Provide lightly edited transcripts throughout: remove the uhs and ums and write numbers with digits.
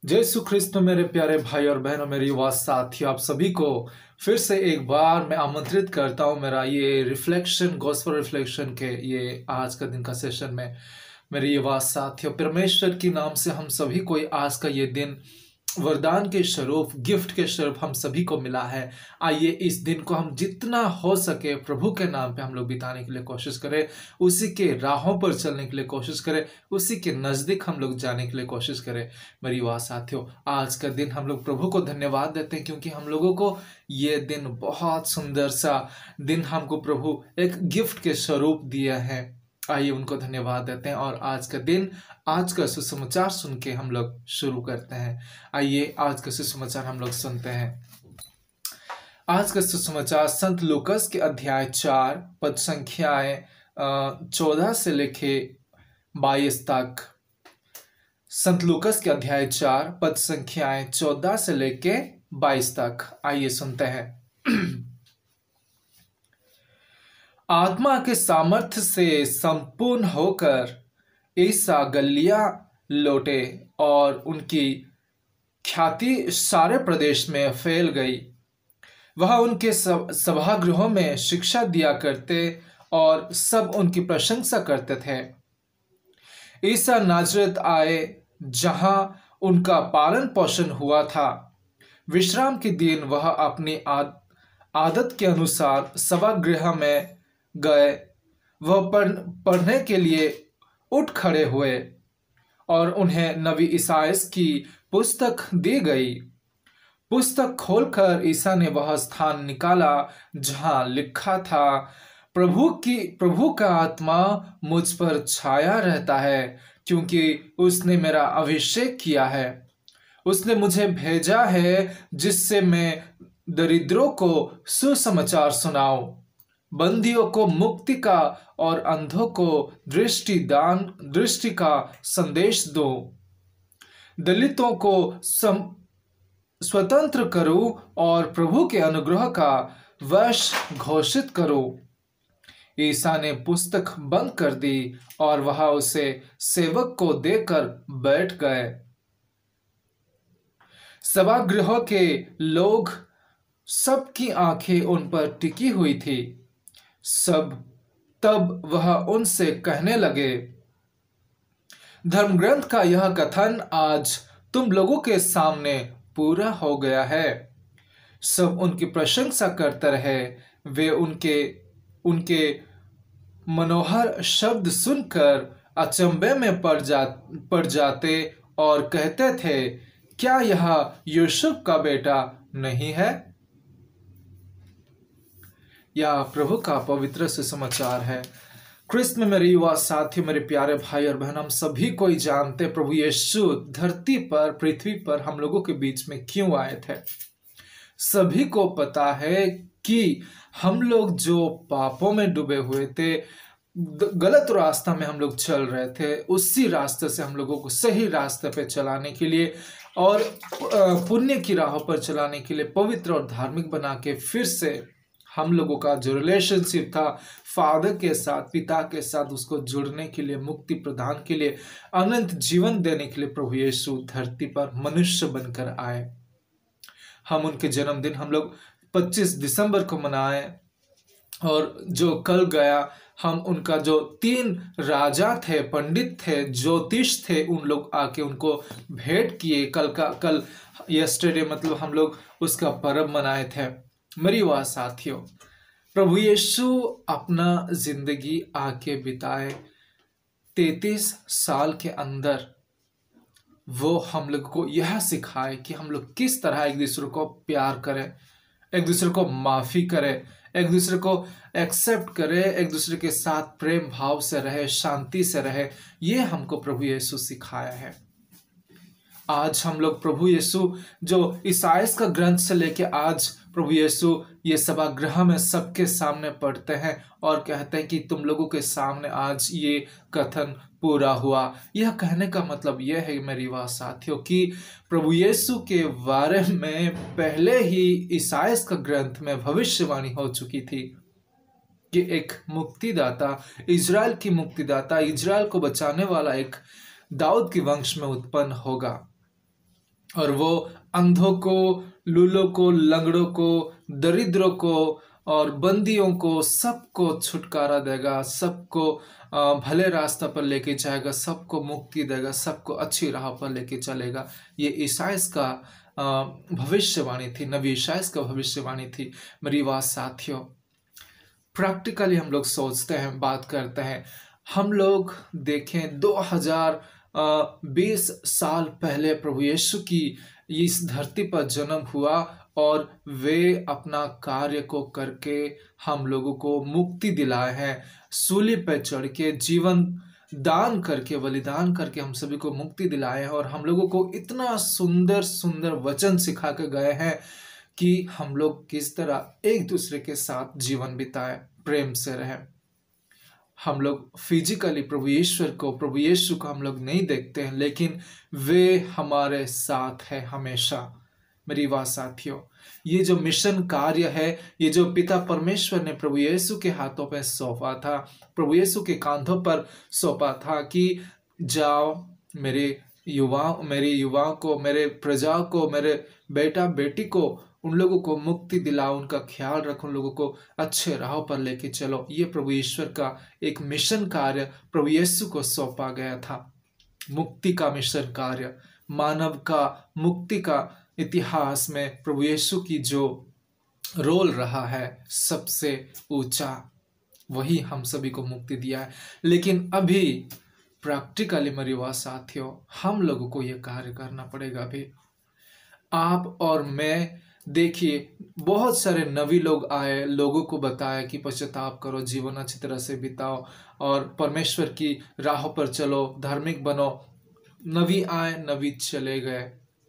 जय यीशु ख्रिस्त में मेरे प्यारे भाई और बहनों, मेरे युवा साथियों, आप सभी को फिर से एक बार मैं आमंत्रित करता हूं मेरा ये रिफ्लेक्शन, गॉस्पेल रिफ्लेक्शन के ये आज का दिन का सेशन में। मेरे युवा साथियों, परमेश्वर की नाम से हम सभी को आज का ये दिन वरदान के स्वरूप, गिफ्ट के स्वरूप हम सभी को मिला है। आइए इस दिन को हम जितना हो सके प्रभु के नाम पे हम लोग बिताने के लिए कोशिश करें, उसी के राहों पर चलने के लिए कोशिश करें, उसी के नज़दीक हम लोग जाने के लिए कोशिश करें। मेरी युवा साथियों, आज का दिन हम लोग प्रभु को धन्यवाद देते हैं क्योंकि हम लोगों को ये दिन बहुत सुंदर सा दिन हमको प्रभु एक गिफ्ट के स्वरूप दिया है। आइए उनको धन्यवाद देते हैं और आज का दिन, आज का सुसमाचार सुन के हम लोग शुरू करते हैं। आइए आज का सुसमाचार हम लोग सुनते हैं। आज का सुसमाचार संत लूकस के अध्याय 4 पद संख्याएं 14 से लेके 22 तक। संत लूकस के अध्याय 4 पद संख्याएं 14 से लेके 22 तक। आइए सुनते हैं। आत्मा के सामर्थ्य से संपूर्ण होकर ईसा गलीला लौटे और उनकी ख्याति सारे प्रदेश में फैल गई। वह उनके सभागृहों में शिक्षा दिया करते और सब उनकी प्रशंसा करते थे। ईसा नाजरत आए जहां उनका पालन पोषण हुआ था। विश्राम के दिन वह अपनी आदत के अनुसार सभागृह में गए। वह पढ़ने के लिए उठ खड़े हुए और उन्हें नबी इसायास की पुस्तक दी गई। पुस्तक खोलकर ईसा ने वह स्थान निकाला जहां लिखा था, प्रभु का आत्मा मुझ पर छाया रहता है क्योंकि उसने मेरा अभिषेक किया है। उसने मुझे भेजा है जिससे मैं दरिद्रों को सुसमाचार सुनाऊं, बंदियों को मुक्ति का और अंधों को दृष्टि का संदेश दूं, दलितों को स्वतंत्र करूं और प्रभु के अनुग्रह का वर्ष घोषित करूं। ईसा ने पुस्तक बंद कर दी और वह उसे सेवक को देकर बैठ गए। सभागृह के लोग सबकी आंखें उन पर टिकी हुई थी। तब वह उनसे कहने लगे, धर्मग्रंथ का यह कथन आज तुम लोगों के सामने पूरा हो गया है। सब उनकी प्रशंसा करते रहे। वे उनके मनोहर शब्द सुनकर अचंभे में पड़ जाते और कहते थे, क्या यह यूसुफ का बेटा नहीं है? यह प्रभु का पवित्र सुसमाचार है। ख्रिस्त में मेरे युवा साथी, मेरे प्यारे भाई और बहन, हम सभी को ही जानते प्रभु यीशु धरती पर, पृथ्वी पर हम लोगों के बीच में क्यों आए थे। सभी को पता है कि हम लोग जो पापों में डूबे हुए थे, गलत रास्ता में हम लोग चल रहे थे, उसी रास्ते से हम लोगों को सही रास्ते पे चलाने के लिए और पुण्य की राहों पर चलाने के लिए, पवित्र और धार्मिक बना के फिर से हम लोगों का जो रिलेशनशिप था फादर के साथ, पिता के साथ, उसको जुड़ने के लिए, मुक्ति प्रदान के लिए, अनंत जीवन देने के लिए प्रभु यीशु धरती पर मनुष्य बनकर आए। हम उनके जन्मदिन हम लोग 25 दिसंबर को मनाए और जो कल गया, हम उनका जो 3 राजा थे, पंडित थे, ज्योतिष थे, उन लोग आके उनको भेंट किए। कल यस्टरडे मतलब हम लोग उसका पर्व मनाए थे। मेरी युवा साथियों, प्रभु यीशु अपना जिंदगी आके बिताए 33 साल के अंदर वो हम लोग को यह सिखाए कि हम लोग किस तरह एक दूसरे को प्यार करें, एक दूसरे को माफ़ी करें, एक दूसरे को एक्सेप्ट करें, एक दूसरे के साथ प्रेम भाव से रहे, शांति से रहे। ये हमको प्रभु यीशु सिखाया है। आज हम लोग प्रभु यीशु जो इसायास का ग्रंथ से लेके आज प्रभु यीशु ये सभागृह में सबके सामने पढ़ते हैं और कहते हैं कि तुम लोगों के सामने आज ये कथन पूरा हुआ। यह कहने का मतलब यह है मेरी युवा साथियों कि प्रभु यीशु के बारे में पहले ही इसायास का ग्रंथ में भविष्यवाणी हो चुकी थी कि एक मुक्तिदाता, इजराइल की मुक्तिदाता, इजराइल को बचाने वाला एक दाऊद के वंश में उत्पन्न होगा। और वो अंधों को, लूलों को, लंगड़ों को, दरिद्रों को और बंदियों को सबको छुटकारा देगा, सबको भले रास्ता पर लेके जाएगा, सबको मुक्ति देगा, सबको अच्छी राह पर लेके चलेगा। ये ईसाइस का भविष्यवाणी थी, नबी ईसाइस का भविष्यवाणी थी। मेरी बात साथियों, प्रैक्टिकली हम लोग सोचते हैं, बात करते हैं, हम लोग देखें 2020 साल पहले प्रभु यीशु की इस धरती पर जन्म हुआ और वे अपना कार्य को करके हम लोगों को मुक्ति दिलाए हैं। सूली पे चढ़ के जीवन दान करके, बलिदान करके हम सभी को मुक्ति दिलाए हैं और हम लोगों को इतना सुंदर सुंदर वचन सिखा के गए हैं कि हम लोग किस तरह एक दूसरे के साथ जीवन बिताए, प्रेम से रहें। हम लोग फिजिकली प्रभु यीशु को हम लोग नहीं देखते हैं, लेकिन वे हमारे साथ है हमेशा। मेरी बात साथियों, ये जो मिशन कार्य है, ये जो पिता परमेश्वर ने प्रभु यीशु के हाथों पे सौंपा था, प्रभु यीशु के कांधों पर सौंपा था कि जाओ मेरे युवाओं को, मेरे प्रजा को, मेरे बेटा बेटी को, उन लोगों को मुक्ति दिलाओ, उनका ख्याल रखो, उन लोगों को अच्छे राह पर लेके चलो। ये प्रभु ईश्वर का एक मिशन कार्य प्रभु यीशु को सौंपा गया था। मुक्ति का मिशन कार्य, मानव का मुक्ति का इतिहास में प्रभु यीशु की जो रोल रहा है सबसे ऊंचा, वही हम सभी को मुक्ति दिया है। लेकिन अभी प्रैक्टिकली मेरी बात साथियों, हम लोगों को यह कार्य करना पड़ेगा। अभी आप और मैं, देखिए बहुत सारे नबी लोग आए, लोगों को बताया कि पश्चाताप करो, जीवन अच्छी तरह से बिताओ और परमेश्वर की राह पर चलो, धार्मिक बनो। नबी आए, नबी चले गए।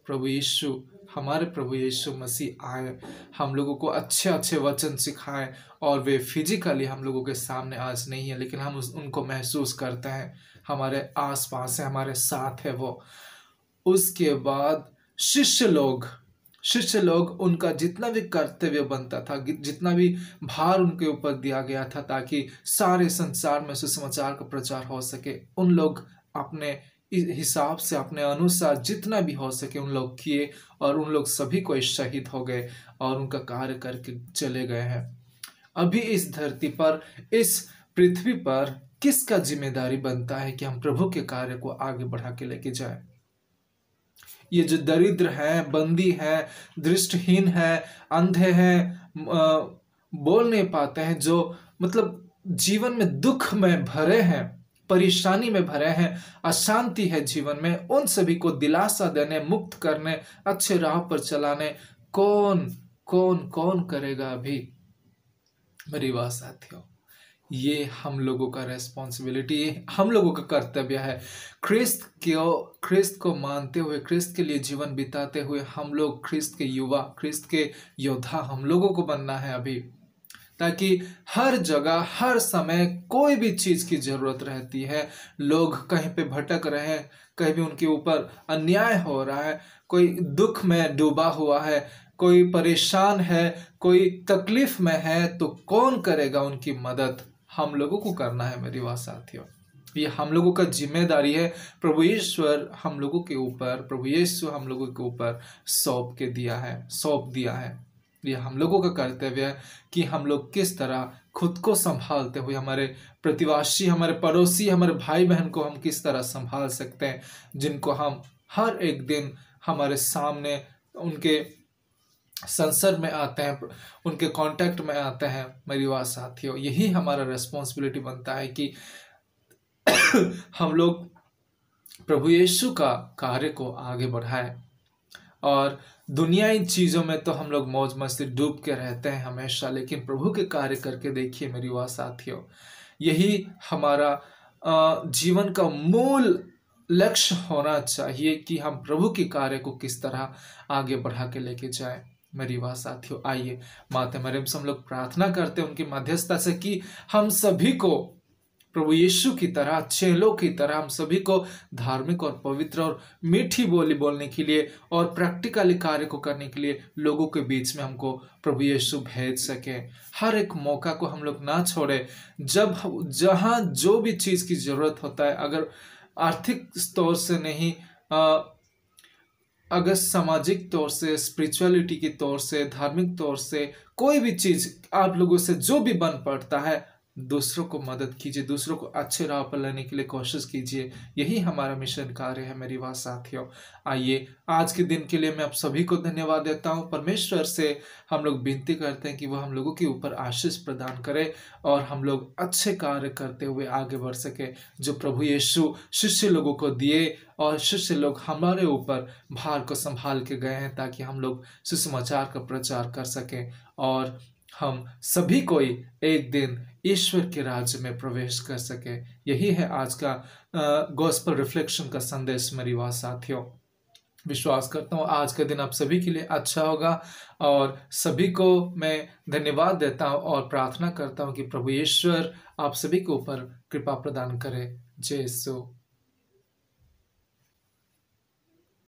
प्रभु यीशु, हमारे प्रभु यीशु मसीह आए, हम लोगों को अच्छे अच्छे वचन सिखाए और वे फिजिकली हम लोगों के सामने आज नहीं है, लेकिन हम उनको महसूस करते हैं, हमारे आसपास है, हमारे साथ है वो। उसके बाद शिष्य लोग उनका जितना भी कर्तव्य बनता था, जितना भी भार उनके ऊपर दिया गया था ताकि सारे संसार में सुसमाचार का प्रचार हो सके, उन लोग अपने हिसाब से, अपने अनुसार जितना भी हो सके उन लोग किए और उन लोग सभी को शहीद हो गए और उनका कार्य करके चले गए हैं। अभी इस धरती पर, इस पृथ्वी पर किसका जिम्मेदारी बनता है कि हम प्रभु के कार्य को आगे बढ़ा के लेके जाए? ये जो दरिद्र हैं, बंदी हैं, दृष्टिहीन हैं, अंधे हैं, बोल नहीं पाते हैं, जो मतलब जीवन में दुख में भरे हैं, परेशानी में भरे हैं, अशांति है जीवन में, उन सभी को दिलासा देने, मुक्त करने, अच्छे राह पर चलाने कौन कौन कौन करेगा? अभी मेरी बात साथियों, ये हम लोगों का रेस्पॉन्सिबिलिटी, हम लोगों का कर्तव्य है। ख्रिस्त को मानते हुए, ख्रिस्त के लिए जीवन बिताते हुए हम लोग ख्रिस्त के युवा, ख्रिस्त के योद्धा हम लोगों को बनना है अभी, ताकि हर जगह, हर समय कोई भी चीज की जरूरत रहती है, लोग कहीं पे भटक रहे हैं, कहीं भी उनके ऊपर अन्याय हो रहा है, कोई दुख में डूबा हुआ है, कोई परेशान है, कोई तकलीफ में है, तो कौन करेगा उनकी मदद? हम लोगों को करना है मेरी बात साथियों, ये हम लोगों का जिम्मेदारी है। प्रभु ईश्वर हम लोगों के ऊपर, प्रभु यीशु हम लोगों के ऊपर सौंप दिया है। ये हम लोगों का कर्तव्य है कि हम लोग किस तरह खुद को संभालते हुए हमारे प्रतिवासी, हमारे पड़ोसी, हमारे भाई बहन को हम किस तरह संभाल सकते हैं, जिनको हम हर एक दिन हमारे सामने उनके संसर्ग में आते हैं, उनके कांटेक्ट में आते हैं। मेरी बात साथियों, यही हमारा रेस्पॉन्सिबिलिटी बनता है कि हम लोग प्रभु यीशु का कार्य को आगे बढ़ाएं। और दुनियाई चीज़ों में तो हम लोग मौज मस्ती डूब के रहते हैं हमेशा, लेकिन प्रभु के कार्य करके देखिए मेरी बात साथियों, यही हमारा जीवन का मूल लक्ष्य होना चाहिए कि हम प्रभु के कार्य को किस तरह आगे बढ़ा के लेके जाएं। मेरी बात साथियों, आइए माता मरियम से हम लोग प्रार्थना करते हैं उनकी मध्यस्थता से कि हम सभी को प्रभु यीशु की तरह, चेलों की तरह, हम सभी को धार्मिक और पवित्र और मीठी बोली बोलने के लिए और प्रैक्टिकली कार्य को करने के लिए लोगों के बीच में हमको प्रभु यीशु भेज सके। हर एक मौका को हम लोग ना छोड़े, जहाँ जो भी चीज़ की जरूरत होता है, अगर आर्थिक तौर से नहीं, अगर सामाजिक तौर से, स्पिरिचुअलिटी के तौर से, धार्मिक तौर से कोई भी चीज़ आप लोगों से जो भी बन पड़ता है, दूसरों को मदद कीजिए, दूसरों को अच्छे राह पर लाने के लिए कोशिश कीजिए। यही हमारा मिशन कार्य है मेरे युवा साथियों। आइए, आज के दिन के लिए मैं आप सभी को धन्यवाद देता हूँ। परमेश्वर से हम लोग विनती करते हैं कि वह हम लोगों के ऊपर आशीष प्रदान करे और हम लोग अच्छे कार्य करते हुए आगे बढ़ सके, जो प्रभु यीशु शिष्य लोगों को दिए, और शिष्य लोग हमारे ऊपर भार को संभाल के गए हैं, ताकि हम लोग सुसमाचार का प्रचार कर सकें और हम सभी कोई एक दिन ईश्वर के राज्य में प्रवेश कर सके। यही है आज का गॉस्पेल रिफ्लेक्शन का संदेश मेरे युवा साथियों। विश्वास करता हूँ आज का दिन आप सभी के लिए अच्छा होगा, और सभी को मैं धन्यवाद देता हूँ और प्रार्थना करता हूँ कि प्रभु ईश्वर आप सभी के ऊपर कृपा प्रदान करे। जय यीशु।